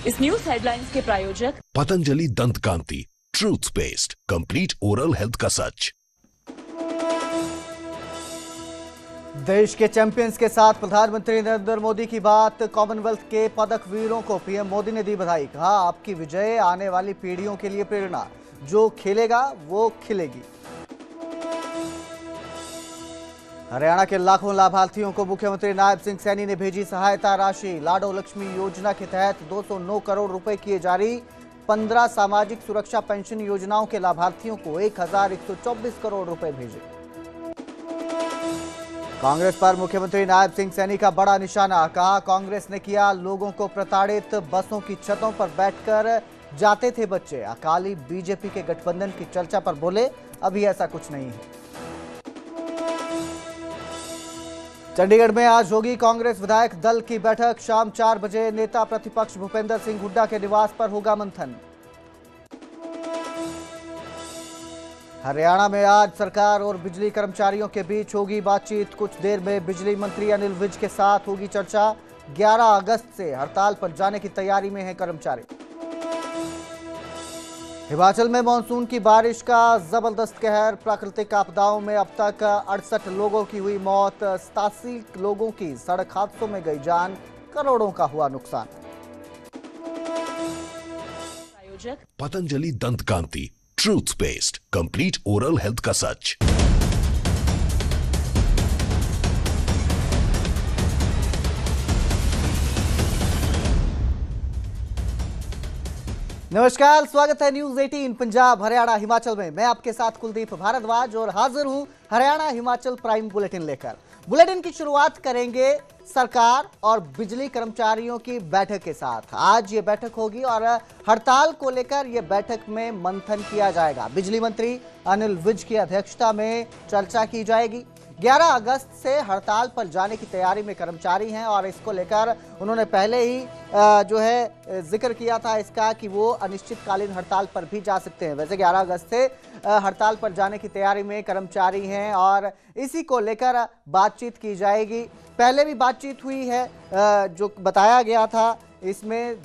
इस news headlines के प्रायोजक Patanjali Dant Kanti, truth paste, complete oral health का सच। देश के चैंपियंस के साथ प्रधानमंत्री नरेंद्र मोदी की बात। कॉमनवेल्थ के पदक वीरों को पीएम मोदी ने दी बधाई। कहा, आपकी विजय आने वाली पीढ़ियों के लिए प्रेरणा, जो खेलेगा वो खिलेगी। हरियाणा के लाखों लाभार्थियों को मुख्यमंत्री नायब सिंह सैनी ने भेजी सहायता राशि। लाडो लक्ष्मी योजना के तहत 209 करोड़ रुपए किए जारी। 15 सामाजिक सुरक्षा पेंशन योजनाओं के लाभार्थियों को 1124 करोड़ रुपए भेजे। कांग्रेस पर मुख्यमंत्री नायब सिंह सैनी का बड़ा निशाना। कहा, कांग्रेस ने किया लोगों को प्रताड़ित। बसों की छतों पर बैठकर जाते थे बच्चे। अकाली बीजेपी के गठबंधन की चर्चा पर बोले, अभी ऐसा कुछ नहीं है। चंडीगढ़ में आज होगी कांग्रेस विधायक दल की बैठक। शाम 4 बजे नेता प्रतिपक्ष भूपेंद्र सिंह हुड्डा के निवास पर होगा मंथन। हरियाणा में आज सरकार और बिजली कर्मचारियों के बीच होगी बातचीत। कुछ देर में बिजली मंत्री अनिल विज के साथ होगी चर्चा। 11 अगस्त से हड़ताल पर जाने की तैयारी में हैं कर्मचारी। हिमाचल में मानसून की बारिश का जबरदस्त कहर। प्राकृतिक आपदाओं में अब तक 68 लोगों की हुई मौत। 87 लोगों की सड़क हादसों में गई जान। करोड़ों का हुआ नुकसान। प्रायोजक Patanjali Dant Kanti, truth paste, complete oral health का सच। नमस्कार, स्वागत है न्यूज 18 पंजाब हरियाणा हिमाचल में। मैं आपके साथ कुलदीप भारद्वाज और हाजिर हूं हरियाणा हिमाचल प्राइम बुलेटिन लेकर। बुलेटिन की शुरुआत करेंगे सरकार और बिजली कर्मचारियों की बैठक के साथ। आज ये बैठक होगी और हड़ताल को लेकर ये बैठक में मंथन किया जाएगा। बिजली मंत्री अनिल विज की अध्यक्षता में चर्चा की जाएगी। 11 अगस्त से हड़ताल पर जाने की तैयारी में कर्मचारी हैं और इसको लेकर उन्होंने पहले ही जिक्र किया था इसका कि वो अनिश्चितकालीन हड़ताल पर भी जा सकते हैं। वैसे 11 अगस्त से हड़ताल पर जाने की तैयारी में कर्मचारी हैं और इसी को लेकर बातचीत की जाएगी। पहले भी बातचीत हुई है, जो बताया गया था इसमें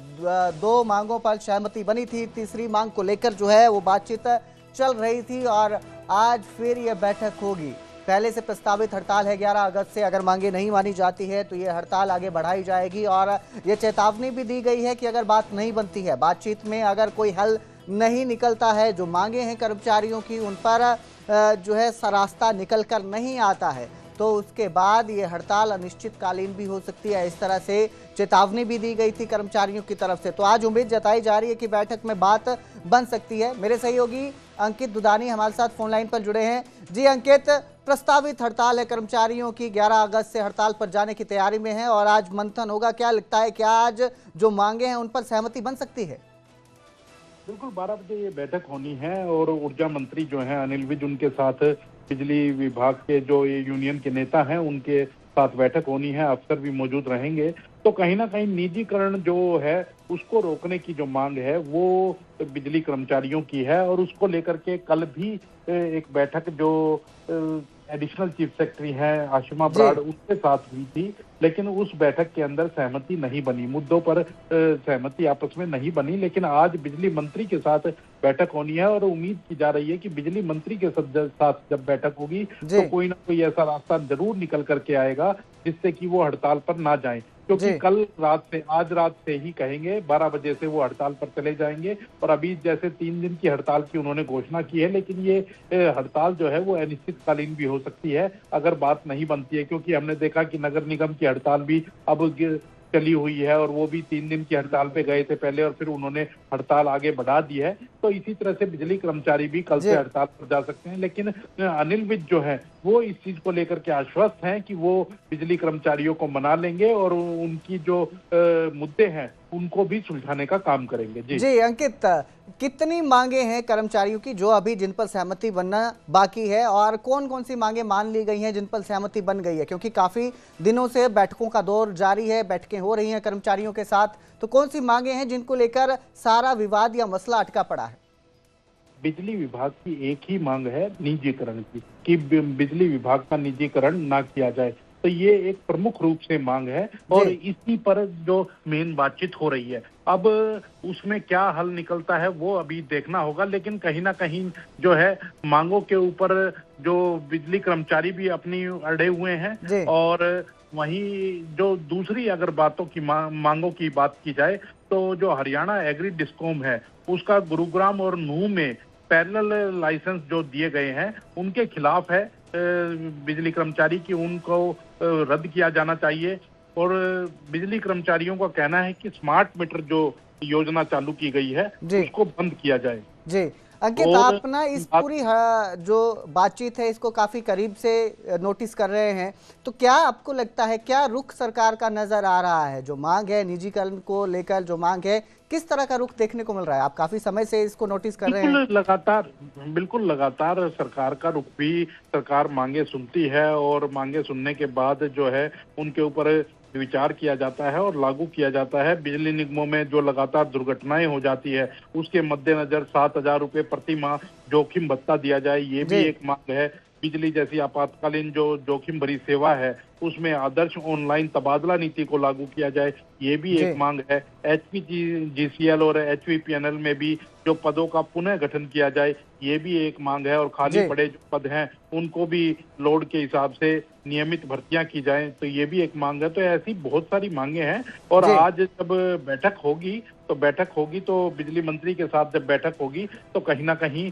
2 मांगों पर सहमति बनी थी। तीसरी मांग को लेकर जो है वो बातचीत चल रही थी और आज फिर यह बैठक होगी। पहले से प्रस्तावित हड़ताल है 11 अगस्त से। अगर मांगे नहीं मानी जाती है तो ये हड़ताल आगे बढ़ाई जाएगी और ये चेतावनी भी दी गई है कि अगर बात नहीं बनती है, बातचीत में अगर कोई हल नहीं निकलता है, जो मांगे हैं कर्मचारियों की उन पर जो है रास्ता निकल कर नहीं आता है, तो उसके बाद ये हड़ताल अनिश्चितकालीन भी हो सकती है। इस तरह से चेतावनी भी दी गई थी कर्मचारियों की तरफ से। तो आज उम्मीद जताई जा रही है कि बैठक में बात बन सकती है। मेरे सहयोगी अंकित दुदानी हमारे साथ फोन लाइन पर जुड़े हैं। जी अंकित, प्रस्तावित हड़ताल है कर्मचारियों की, 11 अगस्त से हड़ताल पर जाने की तैयारी में है और आज मंथन होगा। क्या लगता है, क्या आज जो मांगे हैं उन पर सहमति बन सकती है? बिल्कुल 12 बजे ये बैठक होनी है और ऊर्जा मंत्री जो हैं अनिल विज, उनके साथ बिजली विभाग के जो ये यूनियन के नेता हैं उनके साथ बैठक होनी है। अफसर भी मौजूद रहेंगे। तो कहीं ना कहीं निजीकरण जो है उसको रोकने की जो मांग है वो बिजली कर्मचारियों की है और उसको लेकर के कल भी एक बैठक जो एडिशनल चीफ सेक्रेटरी हैं आशिमा बराड़, उसके साथ हुई थी, लेकिन उस बैठक के अंदर सहमति नहीं बनी। मुद्दों पर सहमति आपस में नहीं बनी। लेकिन आज बिजली मंत्री के साथ बैठक होनी है और उम्मीद की जा रही है कि बिजली मंत्री के साथ जब बैठक होगी तो कोई ना कोई ऐसा रास्ता जरूर निकल करके आएगा जिससे कि वो हड़ताल पर ना जाएं। क्योंकि कल रात से, आज रात से ही कहेंगे 12 बजे से वो हड़ताल पर चले जाएंगे और अभी जैसे 3 दिन की हड़ताल की उन्होंने घोषणा की है, लेकिन ये हड़ताल जो है वो अनिश्चितकालीन भी हो सकती है अगर बात नहीं बनती है। क्योंकि हमने देखा कि नगर निगम की हड़ताल भी अब चली हुई है और वो भी 3 दिन की हड़ताल पे गए थे पहले और फिर उन्होंने हड़ताल आगे बढ़ा दी है। तो इसी तरह से बिजली कर्मचारी भी कल से हड़ताल पर जा सकते हैं। लेकिन अनिल विज जो है वो इस चीज को लेकर के आश्वस्त हैं कि वो बिजली कर्मचारियों को मना लेंगे और उनकी जो मुद्दे हैं उनको भी सुलझाने का काम करेंगे। जी अंकित, कितनी मांगे हैं कर्मचारियों की जो अभी जिन पर सहमति बनना बाकी है और कौन कौन सी मांगे मान ली गई हैं जिन पर सहमति बन गई है? क्योंकि काफी दिनों से बैठकों का दौर जारी है, बैठकें हो रही हैं कर्मचारियों के साथ, तो कौन सी मांगे हैं जिनको लेकर सारा विवाद या मसला अटका पड़ा है? बिजली विभाग की एक ही मांग है निजीकरण की, कि बिजली विभाग का निजीकरण ना किया जाए। तो ये एक प्रमुख रूप से मांग है और इसी पर जो मेन बातचीत हो रही है। अब उसमें क्या हल निकलता है वो अभी देखना होगा, लेकिन कहीं ना कहीं जो है मांगों के ऊपर जो बिजली कर्मचारी भी अपनी अड़े हुए हैं, और वहीं जो दूसरी अगर बातों की मांगों की बात की जाए तो जो हरियाणा एग्री डिस्कॉम है उसका गुरुग्राम और नूह में पैरेलल लाइसेंस जो दिए गए हैं उनके खिलाफ है बिजली कर्मचारी की, उनको रद्द किया जाना चाहिए। और बिजली कर्मचारियों का कहना है कि स्मार्ट मीटर जो योजना चालू की गई है उसको बंद किया जाए। जी अंकित, आप ना इस पूरी जो बातचीत है इसको काफी करीब से नोटिस कर रहे हैं, तो क्या आपको लगता है क्या रुख सरकार का नजर आ रहा है? जो मांग है निजीकरण को लेकर, जो मांग है, किस तरह का रुख देखने को मिल रहा है? आप काफी समय से इसको नोटिस कर रहे हैं। बिल्कुल लगातार सरकार का रुख भी, सरकार मांगे सुनती है और मांगे सुनने के बाद जो है उनके ऊपर विचार किया जाता है और लागू किया जाता है। बिजली निगमों में जो लगातार दुर्घटनाएं हो जाती है उसके मद्देनजर 7,000 रुपए प्रति माह जोखिम भत्ता दिया जाए, ये भी एक मांग है। बिजली जैसी आपातकालीन जो जोखिम भरी सेवा है उसमें आदर्श ऑनलाइन तबादला नीति को लागू किया जाए, ये भी एक मांग है। HPGCL और HVPNL में भी जो पदों का पुनः गठन किया जाए, ये भी एक मांग है। और खाली पड़े जो पद हैं उनको भी लोड के हिसाब से नियमित भर्तियां की जाएं, तो ये भी एक मांग है। तो ऐसी बहुत सारी मांगे हैं और आज जब बैठक होगी तो बिजली मंत्री के साथ जब बैठक होगी तो कहीं ना कहीं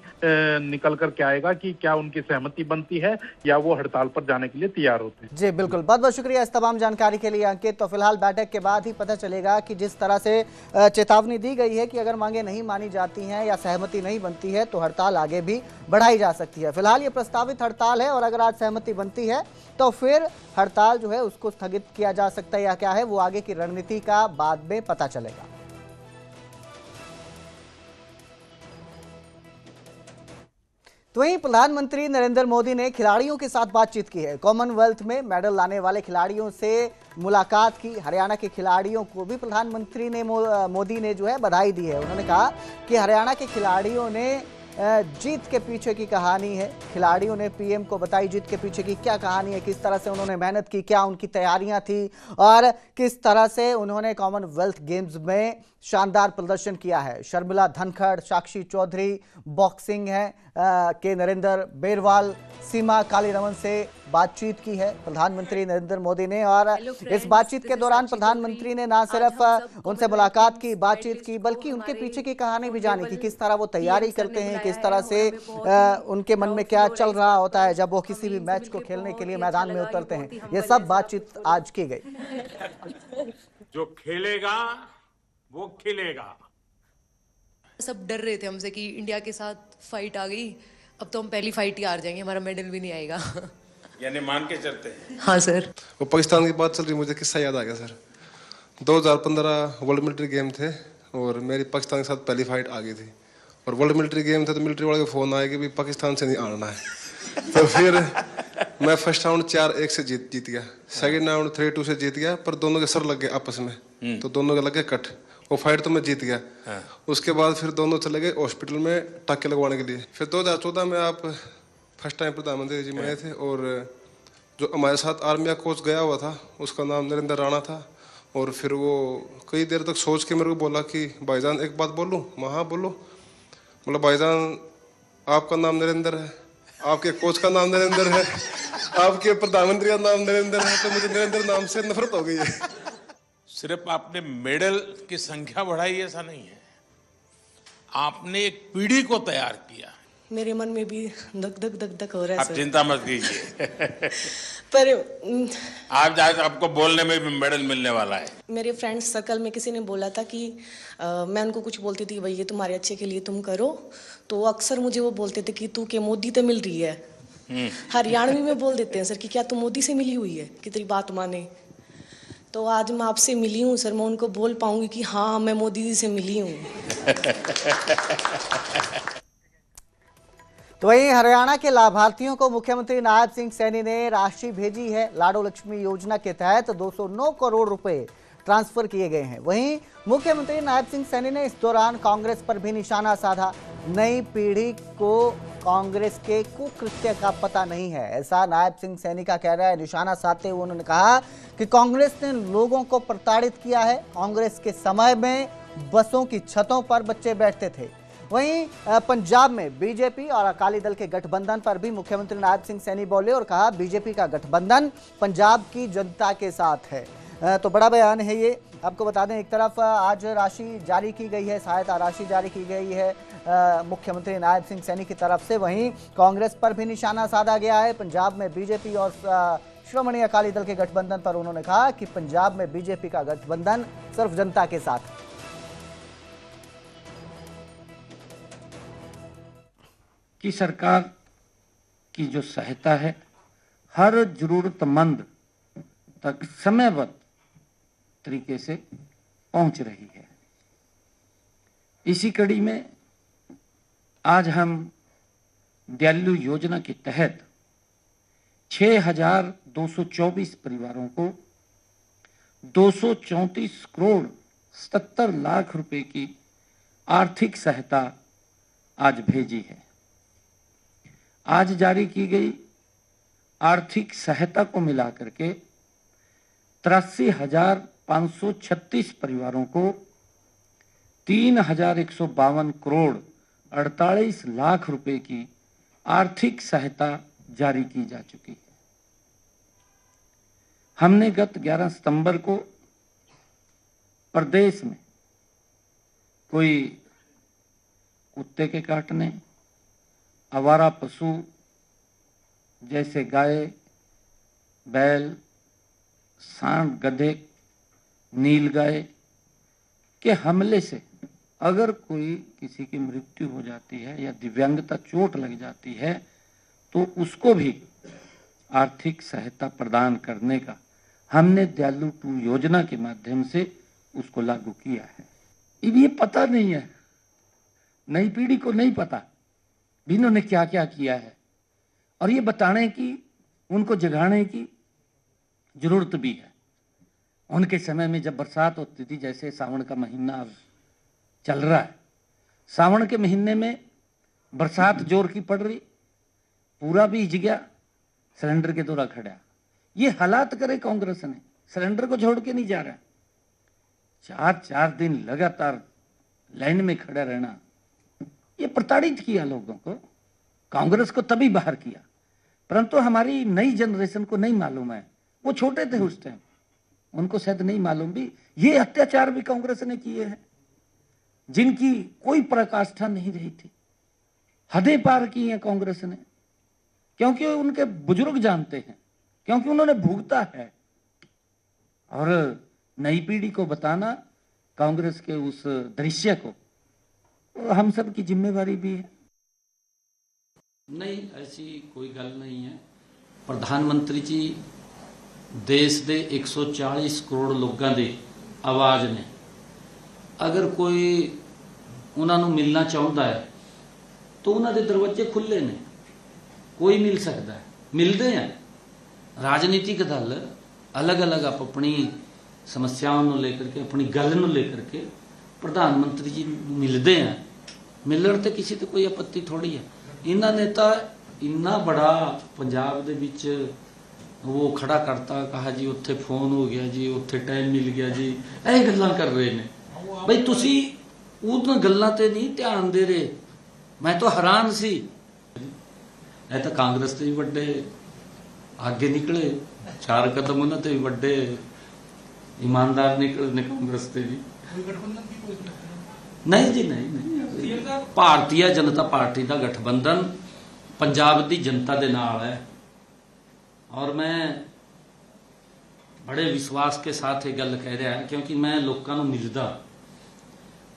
निकल कर के आएगा कि क्या उनकी सहमति बनती है या वो हड़ताल पर जाने के लिए तैयार होते हैं। जी बिल्कुल, बहुत बहुत शुक्रिया इस तमाम जानकारी के लिए अंकित। तो फिलहाल बैठक के बाद ही पता चलेगा कि जिस तरह से चेतावनी दी गई है कि अगर मांगे नहीं मानी जाती हैं या सहमति नहीं बनती है तो हड़ताल आगे भी बढ़ाई जा सकती है। फिलहाल ये प्रस्तावित हड़ताल है और अगर आज सहमति बनती है तो फिर हड़ताल जो है उसको स्थगित किया जा सकता है या क्या है वो आगे की रणनीति का बाद में पता चलेगा। तो वहीं प्रधानमंत्री नरेंद्र मोदी ने खिलाड़ियों के साथ बातचीत की है। कॉमनवेल्थ में मेडल लाने वाले खिलाड़ियों से मुलाकात की। हरियाणा के खिलाड़ियों को भी प्रधानमंत्री ने मोदी ने जो है बधाई दी है। उन्होंने कहा कि हरियाणा के खिलाड़ियों ने जीत के पीछे की कहानी है। खिलाड़ियों ने पीएम को बताई जीत के पीछे की क्या कहानी है, किस तरह से उन्होंने मेहनत की, क्या उनकी तैयारियां थी और किस तरह से उन्होंने कॉमनवेल्थ गेम्स में शानदार प्रदर्शन किया है। शर्मिला धनखड़, साक्षी चौधरी, बॉक्सिंग है के नरेंद्र बेरवाल, सीमा कालीरमन से बातचीत की है प्रधानमंत्री नरेंद्र मोदी ने। और इस बातचीत के दौरान प्रधानमंत्री ने ना सिर्फ उनसे मुलाकात की, बातचीत की, बल्कि उनके पीछे की कहानी भी जानी कि किस तरह वो तैयारी करते हैं, किस तरह से उनके मन में क्या चल रहा होता है जब वो किसी भी मैच को खेलने के लिए मैदान में उतरते हैं। ये सब बातचीत आज की गई। जो खेलेगा वो खिलेगा। सब डर रहे थे हमसे कि इंडिया के साथ फाइट आ गई, अब तो हम पहली फाइट ही हार जाएंगे, हमारा मेडल भी नहीं आएगा। यानी मान के चलते हैं। हाँ सर। वो पाकिस्तान की बात चल रही, मुझे किस्सा याद आ गया सर। 2015 वर्ल्ड मिलिट्री गेम थे और मेरी पाकिस्तान के साथ पहली फाइट आ गई थी और वर्ल्ड मिलिट्री गेम थे तो मिलिट्री वाले का फोन आया कि भाई पाकिस्तान से नहीं आना है। तो फिर मैं फर्स्ट राउंड 4-1 से जीत गया, सेकंड राउंड 3-2 से जीत गया, पर दोनों के सर लग गए आपस में, तो दोनों के लगे कट। वो फाइट तो मैं जीत गया। उसके बाद फिर दोनों चले गए हॉस्पिटल में टाके लगवाने के लिए। फिर 2014 में आप फर्स्ट टाइम प्रधानमंत्री जी में आए थे और जो हमारे साथ आर्मी का कोच गया हुआ था उसका नाम नरेंद्र राणा था। और फिर वो कई देर तक सोच के मेरे को बोला कि भाईजान एक बात बोलूं? मैं हाँ बोलो। मतलब भाईजान आपका नाम नरेंद्र है, आपके कोच का नाम नरेंद्र है, आपके प्रधानमंत्री का नाम नरेंद्र है, तो मुझे नरेंद्र नाम से नफरत हो गई है। सिर्फ आपने मेडल की संख्या बढ़ाई ऐसा नहीं है, आपने एक पीढ़ी को तैयार किया। मेरे मन में भी धक धक धक धक हो रहा है। आप चिंता मत कीजिए। पर आप जाए आपको बोलने में भी मेडल मिलने वाला है। मेरे फ्रेंड्स सर्कल में किसी ने बोला था कि मैं उनको कुछ बोलती थी, भाई ये तुम्हारे अच्छे के लिए तुम करो, तो अक्सर मुझे वो बोलते थे कि तू के मोदी तो मिल रही है। हरियाणवी में बोल देते हैं सर कि क्या तू मोदी से मिली हुई है कि तेरी बात माने। तो आज मैं आपसे मिली हूँ सर, मैं उनको बोल पाऊंगी कि हाँ मैं मोदी जी से मिली हूँ। तो वहीं हरियाणा के लाभार्थियों को मुख्यमंत्री नायब सिंह सैनी ने राशि भेजी है। लाडो लक्ष्मी योजना के तहत 209 करोड़ रुपए ट्रांसफर किए गए हैं। वहीं मुख्यमंत्री नायब सिंह सैनी ने इस दौरान कांग्रेस पर भी निशाना साधा। नई पीढ़ी को कांग्रेस के कुकृत्य का पता नहीं है, ऐसा नायब सिंह सैनी का कहना है। निशाना साधते हुए उन्होंने कहा कि कांग्रेस ने लोगों को प्रताड़ित किया है। कांग्रेस के समय में बसों की छतों पर बच्चे बैठते थे। वहीं पंजाब में बीजेपी और अकाली दल के गठबंधन पर भी मुख्यमंत्री नायब सिंह सैनी बोले और कहा बीजेपी का गठबंधन पंजाब की जनता के साथ है। तो बड़ा बयान है ये। आपको बता दें, एक तरफ आज राशि जारी की गई है, सहायता राशि जारी की गई है मुख्यमंत्री नायब सिंह सैनी की तरफ से। वहीं कांग्रेस पर भी निशाना साधा गया है। पंजाब में बीजेपी और श्रोमणी अकाली दल के गठबंधन पर उन्होंने कहा कि पंजाब में बीजेपी का गठबंधन सिर्फ जनता के साथ है। कि सरकार की जो सहायता है हर जरूरतमंद तक समयबद्ध तरीके से पहुंच रही है। इसी कड़ी में आज हम दयालु योजना के तहत 6,224 परिवारों को 234 करोड़ 77 लाख रुपए की आर्थिक सहायता आज भेजी है। आज जारी की गई आर्थिक सहायता को मिलाकर के 83,536 परिवारों को 3,152 करोड़ 48 लाख रुपए की आर्थिक सहायता जारी की जा चुकी है। हमने गत 11 सितंबर को प्रदेश में कोई कुत्ते के काटने, आवारा पशु जैसे गाय, बैल, सांड, गधे, नीलगाय के हमले से अगर कोई किसी की मृत्यु हो जाती है या दिव्यांगता चोट लग जाती है तो उसको भी आर्थिक सहायता प्रदान करने का हमने दयालु 2 योजना के माध्यम से उसको लागू किया है। अब ये पता नहीं है, नई पीढ़ी को नहीं पता इन्होंने क्या क्या किया है, और ये बताने की, उनको जगाने की जरूरत भी है। उनके समय में जब बरसात होती थी, जैसे सावन का महीना अब चल रहा है, सावन के महीने में बरसात जोर की पड़ रही, पूरा भीज गया, सिलेंडर के दौरा खड़ा। ये हालात करे कांग्रेस ने, सिलेंडर को छोड़ के नहीं जा रहा। 4-4 दिन लगातार लाइन में खड़ा रहना, ये प्रताड़ित किया लोगों को। कांग्रेस को तभी बाहर किया, परंतु हमारी नई जनरेशन को नहीं मालूम है, वो छोटे थे उस टाइम, उनको शायद नहीं मालूम भी ये अत्याचार भी कांग्रेस ने किए हैं, जिनकी कोई पराकाष्ठा नहीं रही थी। हदें पार की हैं कांग्रेस ने, क्योंकि उनके बुजुर्ग जानते हैं, क्योंकि उन्होंने भुगता है। और नई पीढ़ी को बताना कांग्रेस के उस दृश्य को हम सब की जिम्मेवारी भी है। नहीं, ऐसी कोई गल नहीं है। प्रधानमंत्री जी देश के 140 करोड़ लोगों की आवाज़ ने। अगर कोई उन्होंने मिलना चाहता है तो उन्होंने दरवाजे खुले ने, कोई मिल सकता है, मिलते हैं। राजनीतिक दल अलग अलग आप अपनी समस्याओं को लेकर के, अपनी गल को लेकर के प्रधानमंत्री जी मिलते हैं। मिलने तो किसी तो कोई आपत्ति थोड़ी है। इन्होंने तो इन्ना बड़ा पंजाब दे विच वो खड़ा करता, कहा जी उत्थे फोन हो गया जी, उत्थे टाइम मिल गया जी, यह गल्लां कर रहे ने। बई तुसी उन गल्लां ते नहीं ध्यान दे रहे। मैं तो हैरान सी। यह तो कांग्रेस ते भी वड्डे आगे निकले, 4 कदम उन्होंने भी वड्डे ईमानदार निकले ने कांग्रेस ते भी। नहीं जी, नहीं। भारतीय जनता पार्टी का गठबंधन पंजाब की जनता के नाल है, और मैं बड़े विश्वास के साथ ये गल कह रहा है, क्योंकि मैं लोगों को मिलदा।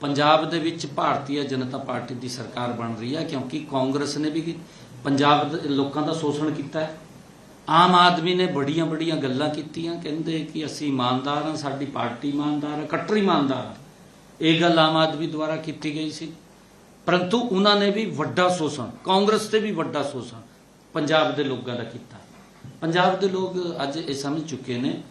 पंजाब दे विच भारतीय जनता पार्टी की सरकार बन रही है, क्योंकि कांग्रेस ने भी पंजाब दे लोगों का शोषण किया है। आम आदमी ने बड़ियां बड़ियां गल्लां कीतियां, कहंदे कि असी ईमानदार हाँ, साडी पार्टी ईमानदार है, कट्टर ईमानदार है। ये गल आम आदमी द्वारा की गई सी, परंतु उन्होंने भी वड्डा शोषण, कांग्रेस से भी वड्डा शोषण पंजाब के लोगों का किया। पंजाब के लोग अज ये समझ चुके हैं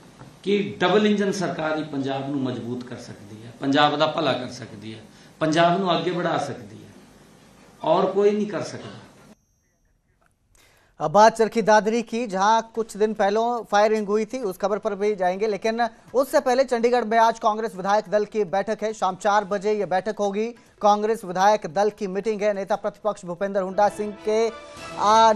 कि डबल इंजन सरकार ही पंजाब नूं मजबूत कर सकती है, पंजाब का भला कर सकती है, पंजाब नूं आगे बढ़ा सकती है, और कोई नहीं कर सकता। अब बात चरखी दादरी की, जहां कुछ दिन पहले फायरिंग हुई थी, उस खबर पर भी जाएंगे। लेकिन उससे पहले चंडीगढ़ में आज कांग्रेस विधायक दल की बैठक है। शाम 4 बजे यह बैठक होगी। कांग्रेस विधायक दल की मीटिंग है। नेता प्रतिपक्ष भूपेंद्र हुड्डा सिंह के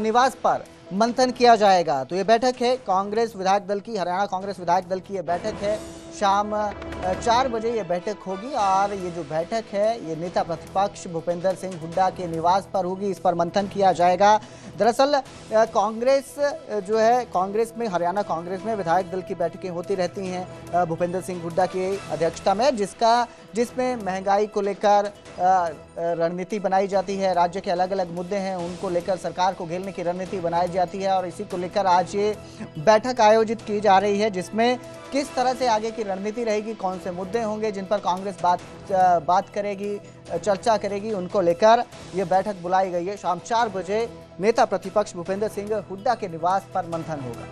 निवास पर मंथन किया जाएगा। तो ये बैठक है कांग्रेस विधायक दल की, हरियाणा कांग्रेस विधायक दल की यह बैठक है। शाम 4 बजे ये बैठक होगी और ये जो बैठक है ये नेता प्रतिपक्ष भूपेंद्र सिंह हुड्डा के निवास पर होगी। इस पर मंथन किया जाएगा। दरअसल कांग्रेस जो है, कांग्रेस में, हरियाणा कांग्रेस में विधायक दल की बैठकें होती रहती हैं भूपेंद्र सिंह हुड्डा की अध्यक्षता में, जिसमें महंगाई को लेकर रणनीति बनाई जाती है। राज्य के अलग अलग मुद्दे हैं, उनको लेकर सरकार को घेरने की रणनीति बनाई जाती है और इसी को लेकर आज ये बैठक आयोजित की जा रही है, जिसमें किस तरह से आगे की रणनीति रहेगी, कौन से मुद्दे होंगे जिन पर कांग्रेस बात करेगी, चर्चा करेगी, उनको लेकर यह बैठक बुलाई गई है। शाम 4 बजे नेता प्रतिपक्ष भूपेंद्र सिंह हुड्डा के निवास पर मंथन होगा।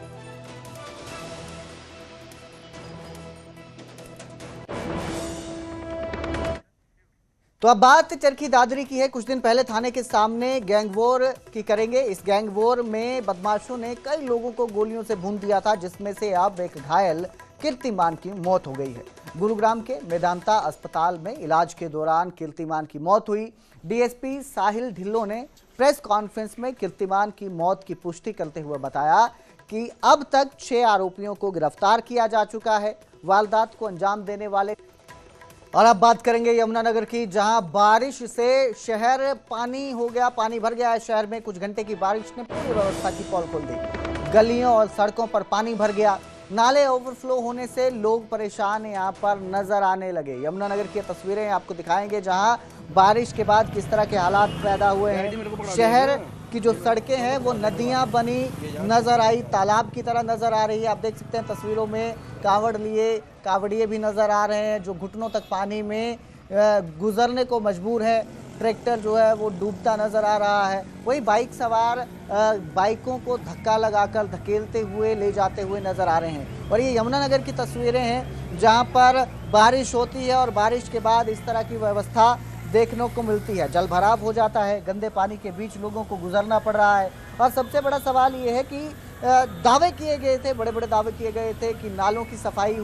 तो अब बात चरखी दादरी की है। कुछ दिन पहले थाने के सामने गैंग वॉर की करेंगे। इस गैंग वॉर में बदमाशों ने कई लोगों को गोलियों से भून दिया था, जिसमें से अब एक घायल कीर्तिमान की मौत हो गई है। गुरुग्राम के मेदांता अस्पताल में इलाज के दौरान कीर्तिमान की मौत हुई। डीएसपी साहिल ढिल्लों ने प्रेस कॉन्फ्रेंस में कीर्तिमान की मौत की पुष्टि करते हुए बताया कि अब तक 6 आरोपियों को गिरफ्तार किया जा चुका है वारदात को अंजाम देने वाले। और अब बात करेंगे यमुनानगर की, जहां बारिश से शहर पानी हो गया, पानी भर गया है शहर में। कुछ घंटे की बारिश ने पूरी व्यवस्था की पोल खोल दी। गलियों और सड़कों पर पानी भर गया। नाले ओवरफ्लो होने से लोग परेशान यहां पर नजर आने लगे। यमुनानगर की तस्वीरें आपको दिखाएंगे, जहां बारिश के बाद किस तरह के हालात पैदा हुए हैं। शहर की जो सड़कें हैं वो नदियां बनी नजर आई, तालाब की तरह नजर आ रही है। आप देख सकते हैं तस्वीरों में कावड़ लिए कावड़िए भी नजर आ रहे हैं, जो घुटनों तक पानी में गुजरने को मजबूर है। ट्रैक्टर जो है वो डूबता नजर आ रहा है। वही बाइक सवार बाइकों को धक्का लगाकर धकेलते हुए ले जाते हुए नजर आ रहे हैं। और ये यमुनानगर की तस्वीरें हैं, जहां पर बारिश होती है और बारिश के बाद इस तरह की व्यवस्था देखने को मिलती है। जल भराव हो जाता है, गंदे पानी के बीच लोगों को गुजरना पड़ रहा है। और सबसे बड़ा सवाल ये है कि दावे किए गए थे, बड़े बड़े दावे किए गए थे कि नालों की सफाई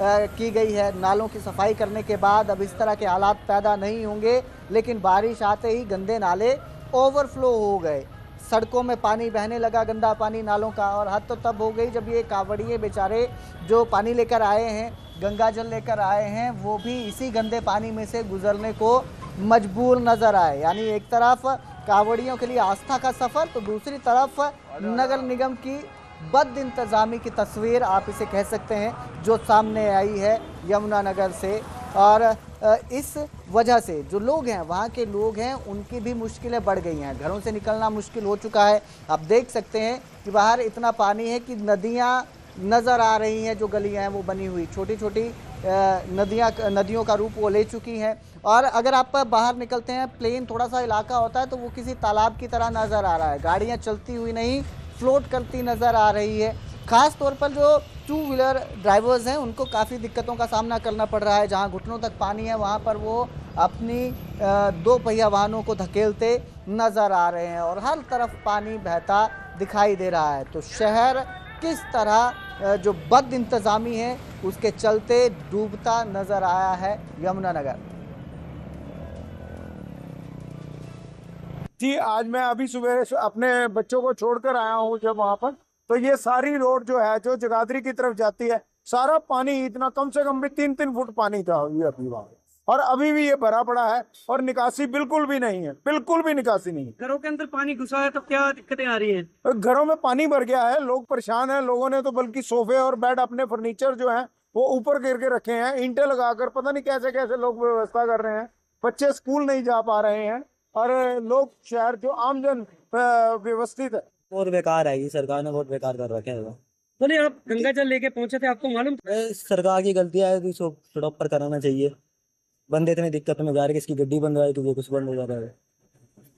की गई है। नालों की सफाई करने के बाद अब इस तरह के हालात पैदा नहीं होंगे, लेकिन बारिश आते ही गंदे नाले ओवरफ्लो हो गए। सड़कों में पानी बहने लगा, गंदा पानी नालों का। और हद तो तब हो गई जब ये कावड़िए बेचारे जो पानी लेकर आए हैं, गंगा जल लेकर आए हैं, वो भी इसी गंदे पानी में से गुजरने को मजबूर नजर आए। यानी एक तरफ कावड़ियों के लिए आस्था का सफर, तो दूसरी तरफ नगर निगम की बद इंतजामी की तस्वीर आप इसे कह सकते हैं, जो सामने आई है यमुनानगर से। और इस वजह से जो लोग हैं, वहाँ के लोग हैं, उनकी भी मुश्किलें बढ़ गई हैं। घरों से निकलना मुश्किल हो चुका है। आप देख सकते हैं कि बाहर इतना पानी है कि नदियाँ नज़र आ रही हैं। जो गलियाँ हैं वो बनी हुई छोटी छोटी नदियों का रूप वो ले चुकी हैं। और अगर आप बाहर निकलते हैं, प्लेन थोड़ा सा इलाका होता है, तो वो किसी तालाब की तरह नज़र आ रहा है। गाड़ियाँ चलती हुई नहीं, फ्लोट करती नज़र आ रही है। ख़ास तौर पर जो 2 व्हीलर ड्राइवर्स हैं, उनको काफ़ी दिक्कतों का सामना करना पड़ रहा है। जहां घुटनों तक पानी है, वहां पर वो अपनी 2 पहिया वाहनों को धकेलते नज़र आ रहे हैं और हर तरफ पानी बहता दिखाई दे रहा है। तो शहर किस तरह जो बद इंतज़ामी है उसके चलते डूबता नज़र आया है यमुनानगर। जी, आज मैं अभी सुबह अपने बच्चों को छोड़कर आया हूँ जब वहाँ पर, तो ये सारी रोड जो है जो जगाधरी की तरफ जाती है, सारा पानी इतना, कम से कम भी 3-3 फुट पानी था ये अभी वहाँ, और अभी भी ये भरा पड़ा है और निकासी बिल्कुल भी नहीं है, बिल्कुल भी निकासी नहीं है। घरों के अंदर पानी घुसा है तो क्या दिक्कतें आ रही हैं? घरों में पानी भर गया है, लोग परेशान हैं। लोगों ने तो बल्कि सोफे और बेड, अपने फर्नीचर जो है वो ऊपर गिर के रखे हैं, ईंटें लगाकर। पता नहीं कैसे कैसे लोग व्यवस्था कर रहे हैं। बच्चे स्कूल नहीं जा पा रहे हैं और लोग, शहर जो आमजन व्यवस्थित है। बहुत बेकार है, ये सरकार ने बहुत बेकार कर रखा है। बोले आप गंगा जल लेके पहुंचे थे, आपको मालूम? सरकार की गलती है, इसको स्टॉप पर कराना चाहिए। बंदे इतनी दिक्कत में जा रहे, किसकी गड्डी बंद रही तो वो कुछ बंद हो जा रहा है।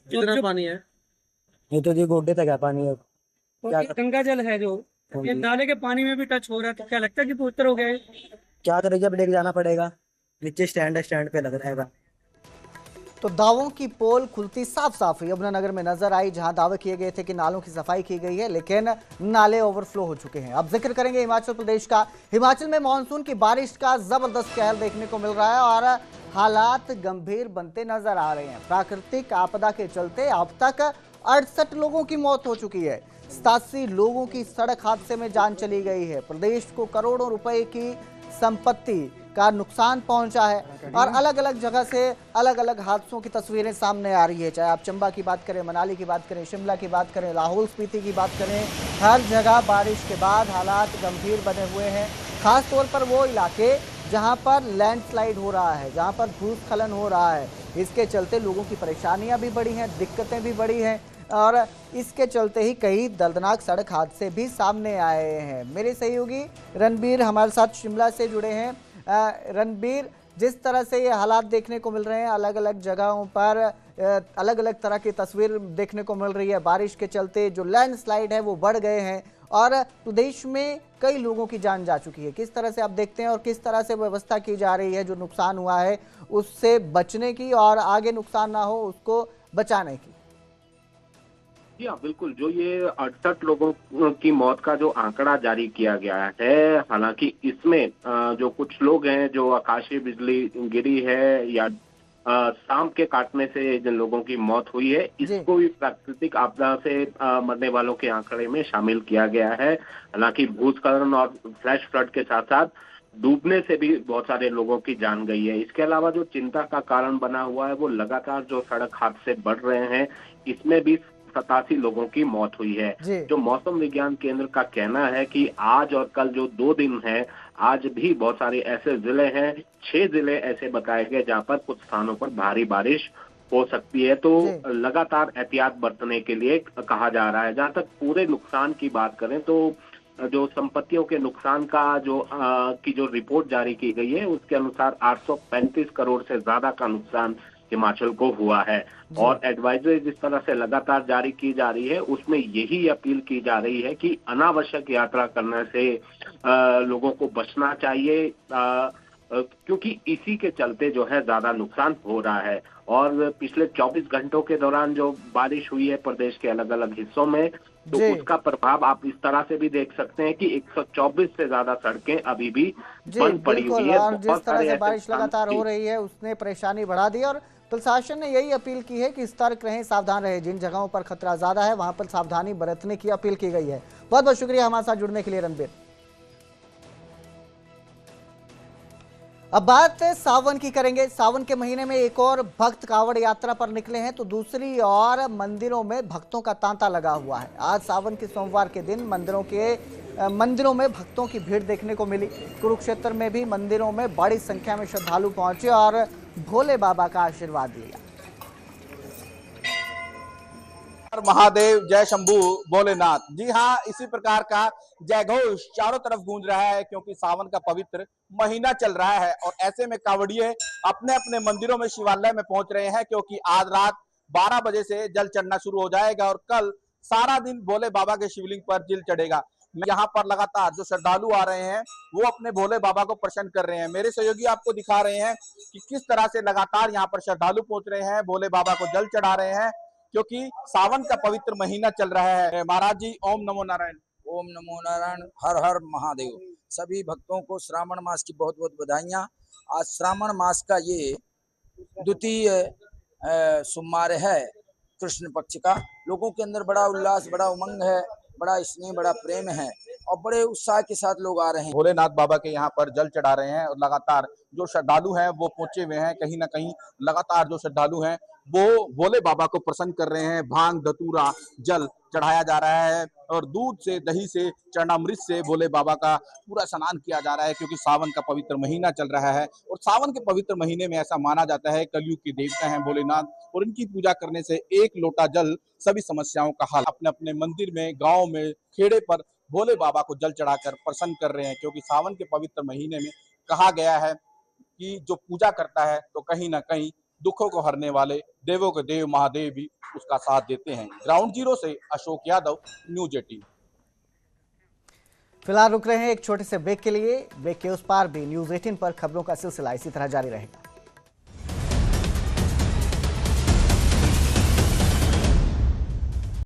कितना पानी है? ये तो जी गोड्डे तक है पानी है। क्या गंगा जल है जो ये नाले के पानी में भी टच हो रहा है, तो क्या लगता है कि पुत्र हो गए? क्या करेंगे, अब लेके जाना पड़ेगा। नीचे स्टैंड है, स्टैंड पे लग रहेगा। तो दावों की पोल खुलती साफ साफ यमुनानगर में नजर आई, जहां दावे किए गए थे कि नालों की सफाई की गई है, लेकिन नाले ओवरफ्लो हो चुके हैं। अब जिक्र करेंगे हिमाचल प्रदेश का। हिमाचल में मानसून की बारिश का जबरदस्त कहर देखने को मिल रहा है और हालात गंभीर बनते नजर आ रहे हैं। प्राकृतिक आपदा के चलते अब तक 68 लोगों की मौत हो चुकी है। 87 लोगों की सड़क हादसे में जान चली गई है। प्रदेश को करोड़ों रुपए की संपत्ति का नुकसान पहुंचा है और अलग अलग जगह से अलग अलग हादसों की तस्वीरें सामने आ रही है। चाहे आप चंबा की बात करें, मनाली की बात करें, शिमला की बात करें, लाहौल स्पीति की बात करें, हर जगह बारिश के बाद हालात गंभीर बने हुए हैं। खास तौर पर वो इलाके जहां पर लैंडस्लाइड हो रहा है, जहां पर भूस्खलन हो रहा है, इसके चलते लोगों की परेशानियां भी बढ़ी हैं, दिक्कतें भी बढ़ी हैं और इसके चलते ही कई दर्दनाक सड़क हादसे भी सामने आए हैं। मेरे सहयोगी रणबीर हमारे साथ शिमला से जुड़े हैं। रणबीर, जिस तरह से ये हालात देखने को मिल रहे हैं, अलग अलग जगहों पर अलग अलग तरह की तस्वीर देखने को मिल रही है। बारिश के चलते जो लैंडस्लाइड है वो बढ़ गए हैं और प्रदेश में कई लोगों की जान जा चुकी है। किस तरह से आप देखते हैं और किस तरह से व्यवस्था की जा रही है जो नुकसान हुआ है उससे बचने की और आगे नुकसान ना हो उसको बचाने की? जी हाँ, बिल्कुल। जो ये 68 लोगों की मौत का जो आंकड़ा जारी किया गया है, हालांकि इसमें जो कुछ लोग हैं जो आकाशीय बिजली गिरी है या सांप के काटने से जिन लोगों की मौत हुई है, इसको भी प्राकृतिक आपदा से मरने वालों के आंकड़े में शामिल किया गया है। हालांकि भूस्खलन और फ्लैश फ्लड के साथ साथ डूबने से भी बहुत सारे लोगों की जान गई है। इसके अलावा जो चिंता का कारण बना हुआ है वो लगातार जो सड़क हादसे बढ़ रहे हैं, इसमें भी 87 लोगों की मौत हुई है। जो मौसम विज्ञान केंद्र का कहना है कि आज और कल जो 2 दिन है, आज भी बहुत सारे ऐसे जिले हैं, 6 जिले ऐसे बताए गए जहां पर कुछ स्थानों पर भारी बारिश हो सकती है। तो लगातार एहतियात बरतने के लिए कहा जा रहा है। जहां तक पूरे नुकसान की बात करें तो जो संपत्तियों के नुकसान का जो रिपोर्ट जारी की गई है, उसके अनुसार 835 करोड़ से ज्यादा का नुकसान हिमाचल को हुआ है। और एडवाइजरी जिस तरह से लगातार जारी की जा रही है, उसमें यही अपील की जा रही है कि अनावश्यक यात्रा करने से लोगों को बचना चाहिए, क्योंकि इसी के चलते जो है ज्यादा नुकसान हो रहा है। और पिछले 24 घंटों के दौरान जो बारिश हुई है प्रदेश के अलग अलग हिस्सों में, तो उसका प्रभाव आप इस तरह से भी देख सकते हैं कि 124 से ज्यादा सड़कें अभी भी बंद पड़ी हुई है। जिस तरह से बारिश लगातार हो रही है उसने परेशानी बढ़ा दी और प्रशासन ने यही अपील की है कि सतर्क रहें, सावधान रहें। जिन जगहों पर खतरा ज्यादा है वहां पर सावधानी बरतने की अपील की गई है। बहुत बहुत शुक्रिया हमारे साथ जुड़ने के लिए रणबीर। अब बात सावन की करेंगे। सावन के महीने में एक और भक्त कांवड़ यात्रा पर निकले हैं तो दूसरी ओर मंदिरों में भक्तों का तांता लगा हुआ है। आज सावन के सोमवार के दिन मंदिरों में भक्तों की भीड़ देखने को मिली। कुरुक्षेत्र में भी मंदिरों में बड़ी संख्या में श्रद्धालु पहुंचे और भोले बाबा का आशीर्वाद लिया। महादेव, जय शंभू भोलेनाथ। जी हाँ, इसी प्रकार का जय घोष चारों तरफ गूंज रहा है क्योंकि सावन का पवित्र महीना चल रहा है और ऐसे में कांवड़िए अपने अपने मंदिरों में शिवालय में पहुंच रहे हैं क्योंकि आज रात 12 बजे से जल चढ़ना शुरू हो जाएगा और कल सारा दिन भोले बाबा के शिवलिंग पर जल चढ़ेगा। यहाँ पर लगातार जो श्रद्धालु आ रहे हैं वो अपने भोले बाबा को प्रसन्न कर रहे हैं। मेरे सहयोगी आपको दिखा रहे हैं कि किस तरह से लगातार यहाँ पर श्रद्धालु पहुंच रहे हैं, भोले बाबा को जल चढ़ा रहे हैं क्योंकि सावन का पवित्र महीना चल रहा है। महाराज जी, ओम नमो नारायण। ओम नमो नारायण, हर हर महादेव। सभी भक्तों को श्रावण मास की बहुत बहुत बधाइयाँ। आज श्रावण मास का ये द्वितीय सोमवार है कृष्ण पक्ष का। लोगों के अंदर बड़ा उल्लास, बड़ा उमंग है, बड़ा स्नेह, बड़ा प्रेम है और बड़े उत्साह के साथ लोग आ रहे हैं। भोलेनाथ बाबा के यहाँ पर जल चढ़ा रहे हैं और लगातार जो श्रद्धालु हैं वो पहुंचे हुए हैं। कहीं ना कहीं लगातार जो श्रद्धालु हैं वो भोले बाबा को प्रसन्न कर रहे हैं। भांग, धतूरा, जल चढ़ाया जा रहा है और दूध से, दही से, चरणामृत से भोले बाबा का पूरा स्नान किया जा रहा है क्योंकि सावन का पवित्र महीना चल रहा है। और सावन के पवित्र महीने में ऐसा माना जाता है कलयुग के देवता हैं भोलेनाथ और इनकी पूजा करने से एक लोटा जल सभी समस्याओं का हल। अपने अपने मंदिर में, गाँव में, खेड़े पर भोले बाबा को जल चढ़ाकर प्रसन्न कर रहे हैं क्योंकि सावन के पवित्र महीने में कहा गया है कि जो पूजा करता है तो कहीं ना कहीं दुखों को हरने वाले देवों के देव महादेव भी उसका साथ देते हैं। ग्राउंड जीरो से अशोक यादव, न्यूज 18। फिलहाल रुक रहे हैं एक छोटे से ब्रेक के लिए। ब्रेक के उस पार भी न्यूज 18 पर खबरों का सिलसिला इसी तरह जारी रहेगा।